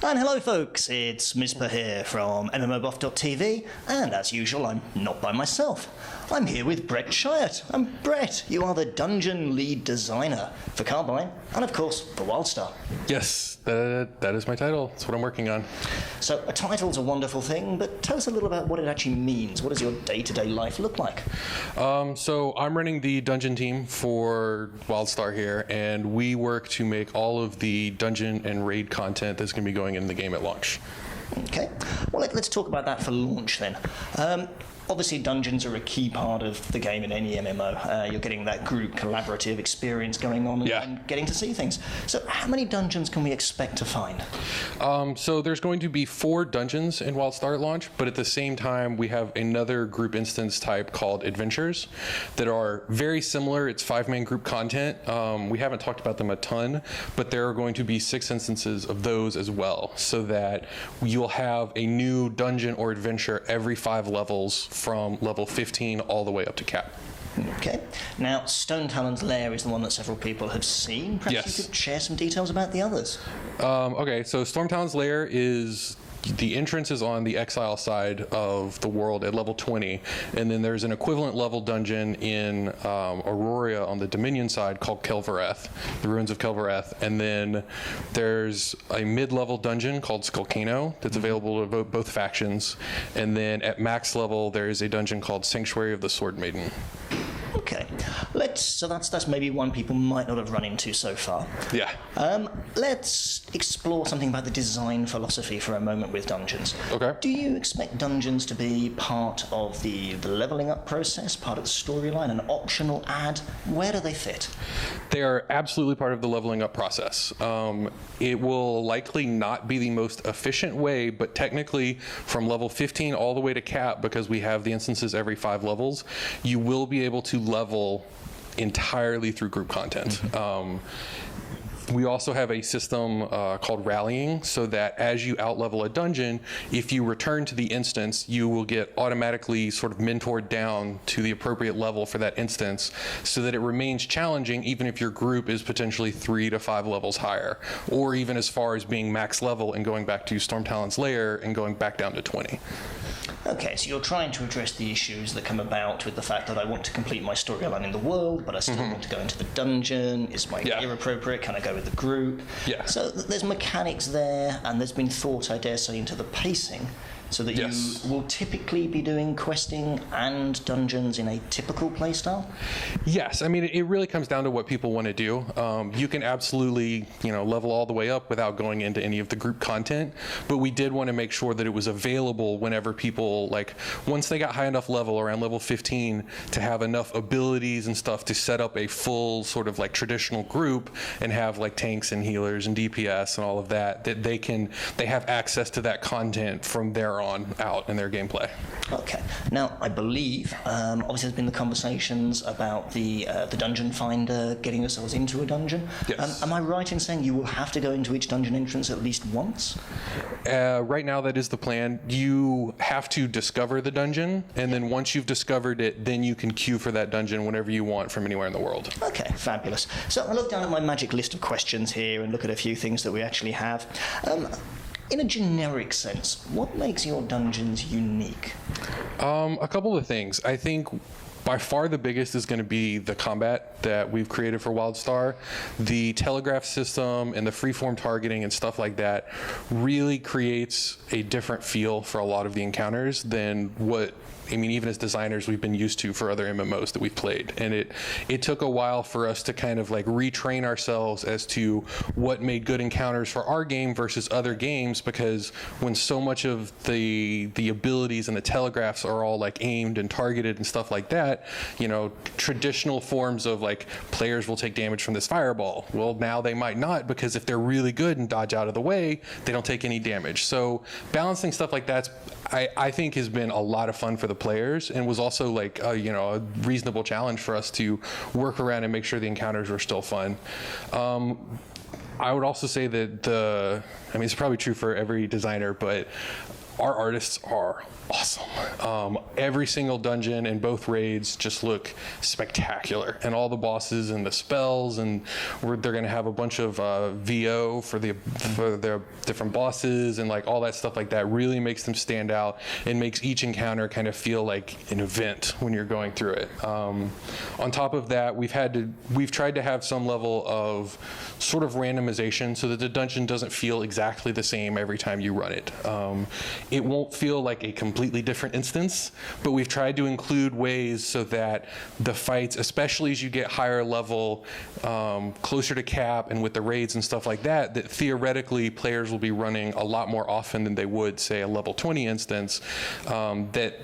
And hello folks, it's Mizpah here from MMOBuff.TV, and as usual I'm not by myself. I'm here with Brett Scheinert. And Brett, you are the dungeon lead designer for Carbine, and of course for WildStar. Yes, that is my title. That's what I'm working on. So a title's a wonderful thing, but tell us a little about what it actually means. What does your day-to-day life look like? So I'm running the dungeon team for WildStar here, and we work to make all of the dungeon and raid content that's going to be going in the game at launch. Okay, well let's talk about that for launch then. Obviously, dungeons are a key part of the game in any MMO. You're getting that group collaborative experience going on and getting to see things. So how many dungeons can we expect to find? So there's going to be 4 dungeons in WildStar at launch, but at the same time, we have another group instance type called Adventures that are very similar. It's 5-man group content. We haven't talked about them a ton, but there are going to be 6 instances of those as well, so that you'll have a new dungeon or adventure every 5 levels from level 15 all the way up to cap. Okay. Now, Stone Talon's Lair is the one that several people have seen. Perhaps you could share some details about the others. Okay, so Storm Talon's Lair is... The entrance is on the Exile side of the world at level 20, and then there's an equivalent level dungeon in Aurora on the Dominion side called Kelvareth, the Ruins of Kelvareth, and then there's a mid-level dungeon called Skullcano that's available to both factions, and then at max level there's a dungeon called Sanctuary of the Sword Maiden. Okay, so that's maybe one people might not have run into so far. Yeah. Let's explore something about the design philosophy for a moment with dungeons. Okay. Do you expect dungeons to be part of the leveling up process, part of the storyline, an optional add? Where do they fit? They are absolutely part of the leveling up process. It will likely not be the most efficient way, but technically from level 15 all the way to cap, because we have the instances every 5 levels, you will be able to level entirely through group content. We also have a system called rallying, so that as you outlevel a dungeon, if you return to the instance, you will get automatically sort of mentored down to the appropriate level for that instance, so that it remains challenging even if your group is potentially 3 to 5 levels higher, or even as far as being max level and going back to Storm Talon's Lair and going back down to 20. Okay, so you're trying to address the issues that come about with the fact that I want to complete my storyline in the world, but I still want to go into the dungeon. Is my gear appropriate? Can I go with the group? Yeah. So there's mechanics there, and there's been thought, I dare say, into the pacing, so that you will typically be doing questing and dungeons in a typical playstyle? Yes, I mean, it really comes down to what people want to do. You can absolutely, level all the way up without going into any of the group content, but we did want to make sure that it was available whenever people, once they got high enough level, around level 15, to have enough abilities and stuff to set up a full sort of traditional group and have tanks and healers and DPS and all of that they have access to that content from there on out in their gameplay. Okay. Now, I believe, obviously there's been the conversations about the dungeon finder, getting yourselves into a dungeon. Yes. Am I right in saying you will have to go into each dungeon entrance at least once? Right now, that is the plan. You have to discover the dungeon, and then once you've discovered it, then you can queue for that dungeon whenever you want from anywhere in the world. Okay, fabulous. So I look down at my magic list of questions here and look at a few things that we actually have. In a generic sense, what makes your dungeons unique? A couple of things. I think by far the biggest is going to be the combat that we've created for WildStar. The telegraph system and the freeform targeting and stuff like that really creates a different feel for a lot of the encounters than what, even as designers, we've been used to for other MMOs that we've played. And it took a while for us to kind of retrain ourselves as to what made good encounters for our game versus other games, because when so much of the abilities and the telegraphs are all aimed and targeted and stuff like that, traditional forms of players will take damage from this fireball. Well, now they might not, because if they're really good and dodge out of the way, they don't take any damage. So balancing stuff like that, I think, has been a lot of fun for the players, and was also a reasonable challenge for us to work around and make sure the encounters were still fun. I would also say that it's probably true for every designer, but our artists are awesome. Every single dungeon and both raids just look spectacular, and all the bosses and the spells, and they're going to have a bunch of VO for their different bosses, and like all that stuff like that really makes them stand out and makes each encounter kind of feel like an event when you're going through it. On top of that, we've tried to have some level of sort of randomization so that the dungeon doesn't feel exactly the same every time you run it. It won't feel like a completely different instance, but we've tried to include ways so that the fights, especially as you get higher level, closer to cap and with the raids and stuff like that, that theoretically players will be running a lot more often than they would, say, a level 20 instance, that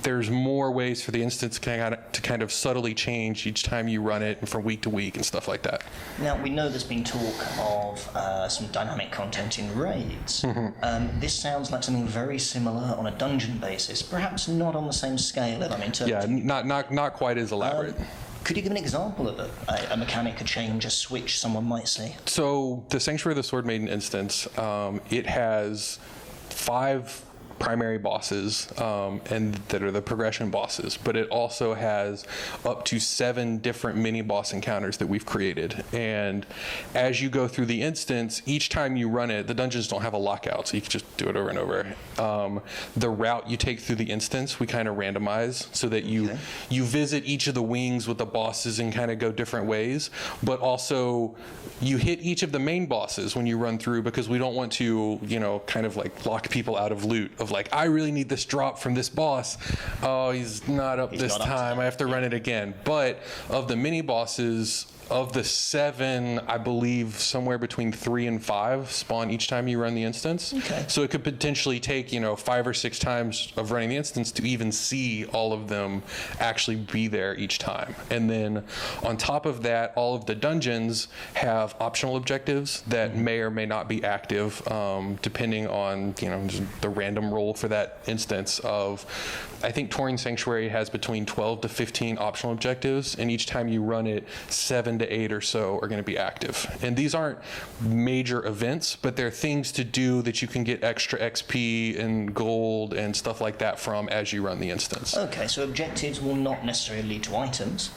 there's more ways for the instance to kind of subtly change each time you run it from week to week and stuff like that. Now, we know there's been talk of some dynamic content in raids. This sounds like something very similar on a dungeon basis, perhaps not on the same scale, if I'm interpreting. Yeah, not quite as elaborate. Could you give an example of a mechanic, a change, a switch someone might see? So the Sanctuary of the Sword Maiden instance, it has 5 primary bosses, and that are the progression bosses, but it also has up to 7 different mini boss encounters that we've created. And as you go through the instance, each time you run it, the dungeons don't have a lockout, so you can just do it over and over. The route you take through the instance, we kind of randomize so that you visit each of the wings with the bosses and kind of go different ways, but also you hit each of the main bosses when you run through, because we don't want to, kind of like lock people out of loot of like, I really need this drop from this boss. Oh, he's not up this time. I have to run it again. But of the mini bosses, of the 7, I believe somewhere between 3 and 5 spawn each time you run the instance. Okay. So it could potentially take 5 or 6 times of running the instance to even see all of them actually be there each time. And then on top of that, all of the dungeons have optional objectives that may or may not be active, depending on the random roll for that instance. Of, I think Touring Sanctuary has between 12 to 15 optional objectives, and each time you run it, 7 to 8 or so are going to be active. And these aren't major events, but they're things to do that you can get extra XP and gold and stuff like that from as you run the instance. Okay, so objectives will not necessarily lead to items.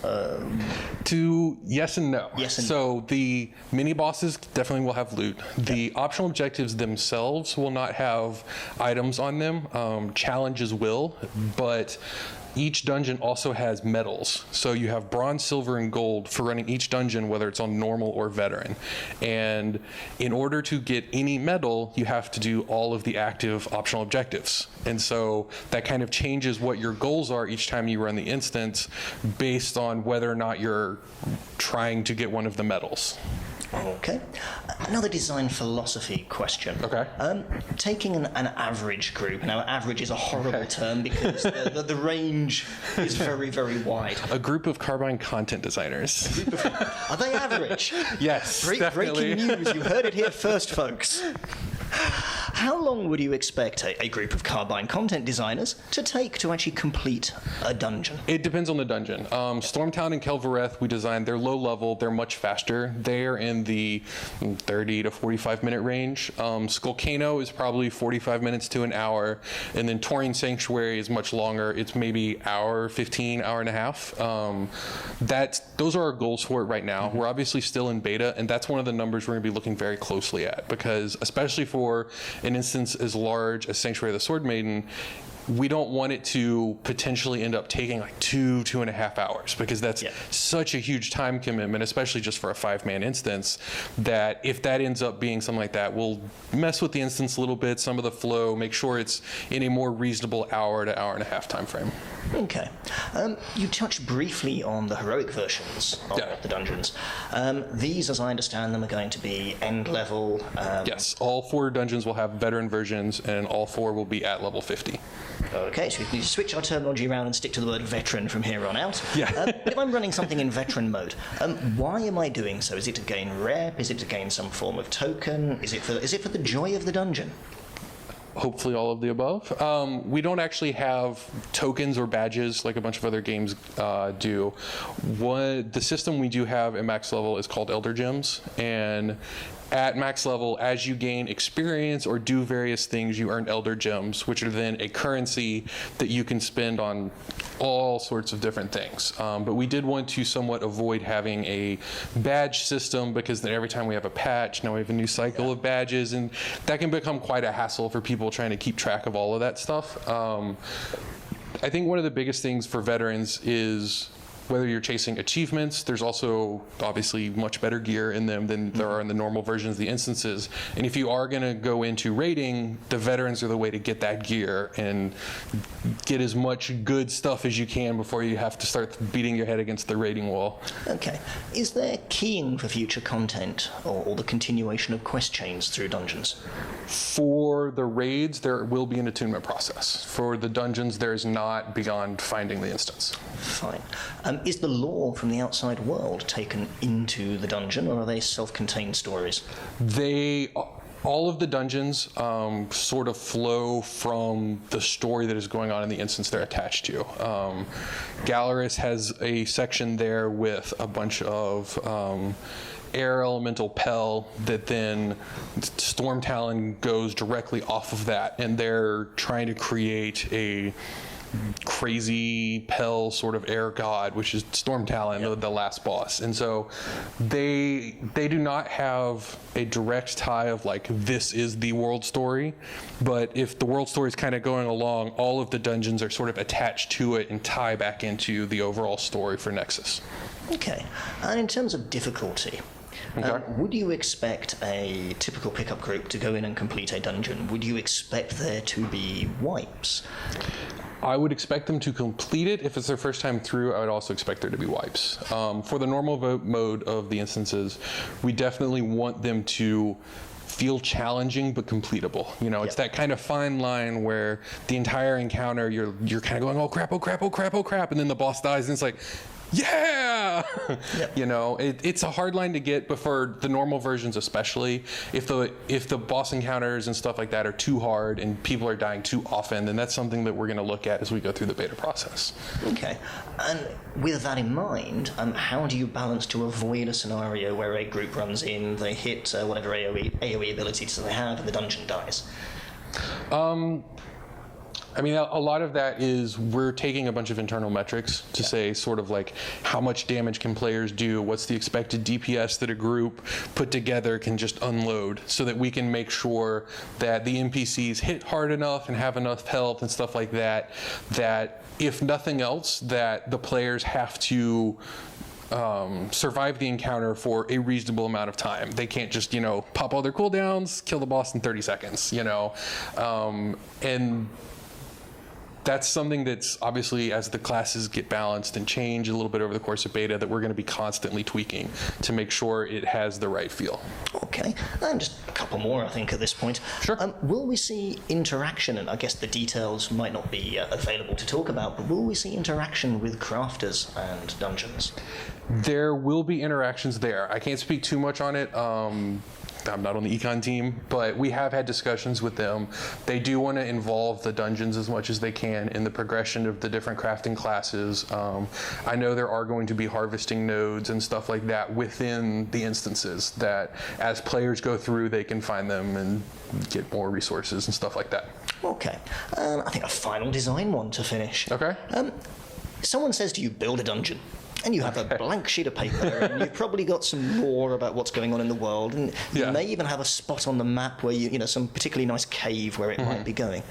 To yes and no. Yes and so the mini bosses definitely will have loot. The optional objectives themselves will not have items on them. Challenges will, but each dungeon also has medals. So you have bronze, silver, and gold for running each dungeon, whether it's on normal or veteran. And in order to get any medal, you have to do all of the active optional objectives. And so that kind of changes what your goals are each time you run the instance based on whether or not you're trying to get one of the medals. Okay. Another design philosophy question. Okay. Taking an average group. Now, average is a horrible term because the range is very, very wide. A group of Carbine content designers. Are they average? Yes, definitely. Breaking news. You heard it here first, folks. How long would you expect a group of Carbine content designers to take to actually complete a dungeon? It depends on the dungeon. Stormtown and Kel'Vareth, we designed, they're low level, they're much faster. They're in the 30 to 45 minute range. Skullcano is probably 45 minutes to an hour, and then Touring Sanctuary is much longer. It's maybe hour 15, hour and a half. Those are our goals for it right now. We're obviously still in beta, and that's one of the numbers we're going to be looking very closely at, because especially for an instance as large as Sanctuary of the Sword Maiden, we don't want it to potentially end up taking like 2.5 hours, because that's such a huge time commitment, especially just for a 5-man instance, that if that ends up being something like that, we'll mess with the instance a little bit, some of the flow, make sure it's in a more reasonable hour to hour and a half time frame. Okay. You touched briefly on the heroic versions of the dungeons. These, as I understand them, are going to be end level. Yes, all 4 dungeons will have veteran versions, and all 4 will be at level 50. Okay, so we can switch our terminology around and stick to the word veteran from here on out. Yeah. If I'm running something in veteran mode, why am I doing so? Is it to gain rep? Is it to gain some form of token? Is it for the joy of the dungeon? Hopefully all of the above. We don't actually have tokens or badges like a bunch of other games do. The system we do have at max level is called Elder Gems, and at max level, as you gain experience or do various things, you earn elder gems, which are then a currency that you can spend on all sorts of different things. But we did want to somewhat avoid having a badge system, because then every time we have a patch, now we have a new cycle of badges, and that can become quite a hassle for people trying to keep track of all of that stuff. I think one of the biggest things for veterans is whether you're chasing achievements, there's also obviously much better gear in them than there are in the normal versions of the instances. And if you are going to go into raiding, the veterans are the way to get that gear and get as much good stuff as you can before you have to start beating your head against the raiding wall. Okay. Is there keying for future content or the continuation of quest chains through dungeons? For the raids, there will be an attunement process. For the dungeons, there is not beyond finding the instance. Fine. Is the lore from the outside world taken into the dungeon, or are they self-contained stories? All of the dungeons sort of flow from the story that is going on in the instance they're attached to. Gallerus has a section there with a bunch of air elemental Pell that then Storm Talon goes directly off of that, and they're trying to create a crazy Pell sort of air god, which is Storm Talon, the last boss. And so they do not have a direct tie of like, this is the world story, but if the world story is kind of going along, all of the dungeons are sort of attached to it and tie back into the overall story for Nexus. Okay. And in terms of difficulty, would you expect a typical pickup group to go in and complete a dungeon? Would you expect there to be wipes? I would expect them to complete it. If it's their first time through, I would also expect there to be wipes. For the normal mode of the instances, we definitely want them to feel challenging but completable. You know, it's that kind of fine line where the entire encounter you're kind of going, oh crap, oh crap, oh crap, oh crap, and then the boss dies and it's like, yeah! You know, it's a hard line to get, but for the normal versions especially, if the boss encounters and stuff like that are too hard and people are dying too often, then that's something that we're going to look at as we go through the beta process. Okay. And with that in mind, how do you balance to avoid a scenario where a group runs in, they hit whatever AoE abilities they have, and the dungeon dies? I mean, a lot of that is we're taking a bunch of internal metrics to say sort of like how much damage can players do, what's the expected DPS that a group put together can just unload, so that we can make sure that the NPCs hit hard enough and have enough health and stuff like that, that if nothing else, that the players have to survive the encounter for a reasonable amount of time. They can't just, pop all their cooldowns, kill the boss in 30 seconds, and that's something that's obviously, as the classes get balanced and change a little bit over the course of beta, that we're going to be constantly tweaking to make sure it has the right feel. Okay, and just a couple more, I think, at this point. Sure. Will we see interaction, and I guess the details might not be available to talk about, but will we see interaction with crafters and dungeons? There will be interactions there. I can't speak too much on it. I'm not on the econ team, but we have had discussions with them. They do want to involve the dungeons as much as they can in the progression of the different crafting classes. I know there are going to be harvesting nodes and stuff like that within the instances that as players go through, they can find them and get more resources and stuff like that. Okay. I think a final design one to finish. Okay. Someone says to you, build a dungeon. And you have a blank sheet of paper, and you've probably got some lore about what's going on in the world, and you may even have a spot on the map where some particularly nice cave where it might be going.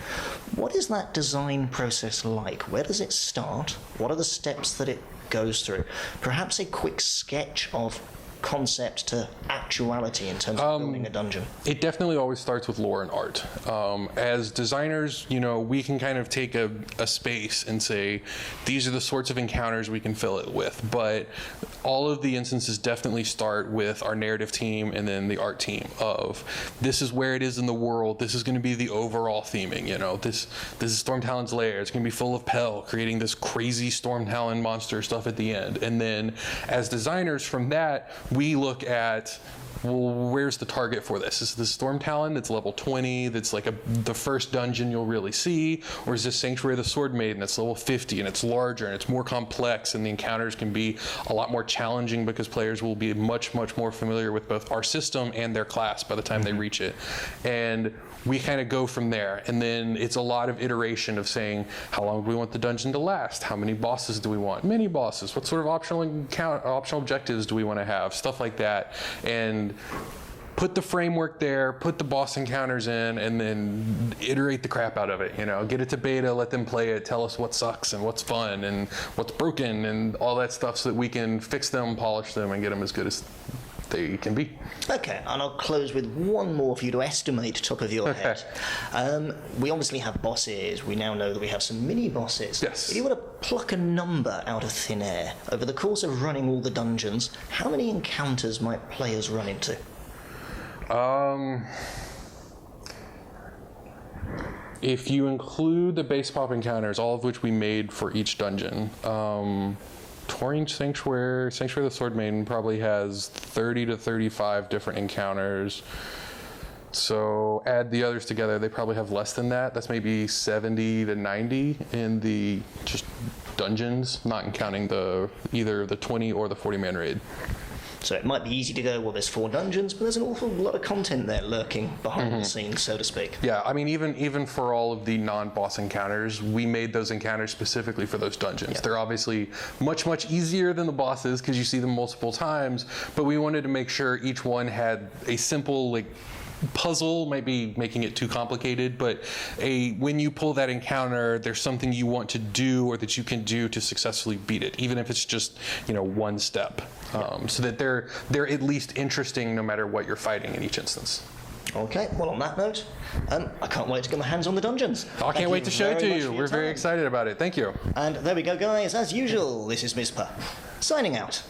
What is that design process like? Where does it start? What are the steps that it goes through? Perhaps a quick sketch of concept to actuality in terms of building a dungeon. It definitely always starts with lore and art. As designers, we can kind of take a space and say, these are the sorts of encounters we can fill it with. But all of the instances definitely start with our narrative team and then the art team of, this is where it is in the world. This is going to be the overall theming. This is Storm Talon's lair. It's going to be full of Pell, creating this crazy Storm Talon monster stuff at the end. And then as designers from that, we look at well, where's the target for this? Is it the Storm Talon that's level 20, that's like the first dungeon you'll really see? Or is this Sanctuary of the Sword Maiden that's level 50 and it's larger and it's more complex and the encounters can be a lot more challenging because players will be much, much more familiar with both our system and their class by the time they reach it. And we kind of go from there. And then it's a lot of iteration of saying, how long do we want the dungeon to last? How many bosses do we want? Mini bosses? What sort of optional objectives do we want to have? Stuff like that. And put the framework there, put the boss encounters in, and then iterate the crap out of it. You know, get it to beta, let them play it, tell us what sucks and what's fun and what's broken and all that stuff so that we can fix them, polish them, and get them as good as they can be. Okay, and I'll close with one more for you to estimate top of your head. We obviously have bosses. We now know that we have some mini bosses. Yes. If you were to pluck a number out of thin air, over the course of running all the dungeons, how many encounters might players run into? If you include the base pop encounters, all of which we made for each dungeon, Taurian Sanctuary of the Sword Maiden probably has 30 to 35 different encounters. So add the others together, they probably have less than that. That's maybe 70 to 90 in the just dungeons, not counting either the 20 or the 40-man raid. So it might be easy to go, well, there's 4 dungeons, but there's an awful lot of content there lurking behind the scenes, so to speak. Yeah, I mean, even for all of the non-boss encounters, we made those encounters specifically for those dungeons. Yeah. They're obviously much, much easier than the bosses because you see them multiple times, but we wanted to make sure each one had a simple, puzzle, might be making it too complicated, but when you pull that encounter, there's something you want to do or that you can do to successfully beat it, even if it's just one step, so that they're at least interesting no matter what you're fighting in each instance. Okay, well, on that note, I can't wait to get my hands on the dungeons. I can't wait to show it to you. We're very excited about it. Thank you. And there we go, guys. As usual, this is Mizpah, signing out.